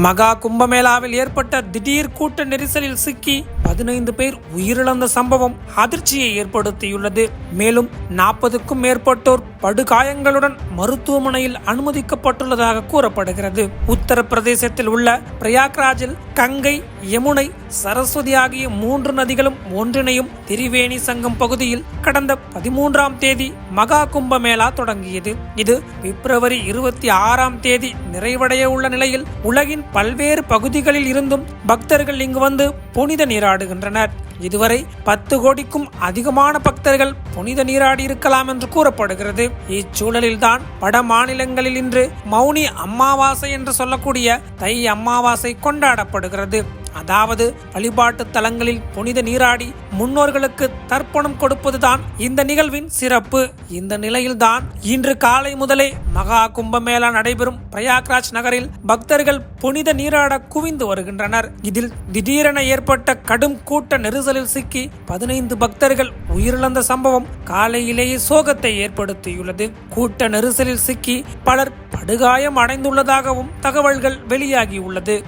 மகா கும்பமேளாவில் ஏற்பட்ட திடீர் கூட்ட நெரிசலில் சிக்கி 15 பேர் உயிரிழந்த சம்பவம் அதிர்ச்சியை ஏற்படுத்தியுள்ளது. மேலும் 40க்கும் மேற்பட்டோர் படுகாயங்களுடன் மருத்துவமனையில் அனுமதிக்கப்பட்டுள்ளதாக கூறப்படுகிறது. உத்தரப்பிரதேசத்தில் உள்ள பிரயாக்ராஜில் கங்கை, யமுனை, சரஸ்வதி ஆகிய 3 நதிகளும் ஒன்றிணையும் திரிவேணி சங்கம் பகுதியில் கடந்த 13ஆம் தேதி மகா கும்பமேளா தொடங்கியது. இது பிப்ரவரி 26ஆம் தேதி நிறைவடைய உள்ள நிலையில் உலகின் பல்வேறு பகுதிகளில் இருந்தும் பக்தர்கள் இங்கு வந்து புனித நீராடுகின்றனர். இதுவரை 10 கோடிக்கும் அதிகமான பக்தர்கள் புனித நீராடி இருக்கலாம் என்று கூறப்படுகிறது. இச்சூழலில்தான் வட மாநிலங்களில் இன்று மௌனி அமாவாசை என்று சொல்லக்கூடிய தை அமாவாசை கொண்டாடப்படுகிறது. அதாவது வழிபாட்டு தலங்களில் புனித நீராடி முன்னோர்களுக்கு தர்ப்பணம் கொடுப்பதுதான் இந்த நிகழ்வின் சிறப்பு. இந்த நிலையில்தான் இன்று காலை முதலே மகா கும்பமேளா நடைபெறும் பிரயாக்ராஜ் நகரில் பக்தர்கள் புனித நீராட குவிந்து வருகின்றனர். இதில் திடீரென ஏற்பட்ட கடும் கூட்ட நெரிசலில் சிக்கி 15 பக்தர்கள் உயிரிழந்த சம்பவம் காலையிலேயே சோகத்தை ஏற்படுத்தியுள்ளது. கூட்ட நெரிசலில் சிக்கி பலர் படுகாயம் அடைந்துள்ளதாகவும் தகவல்கள் வெளியாகியுள்ளது.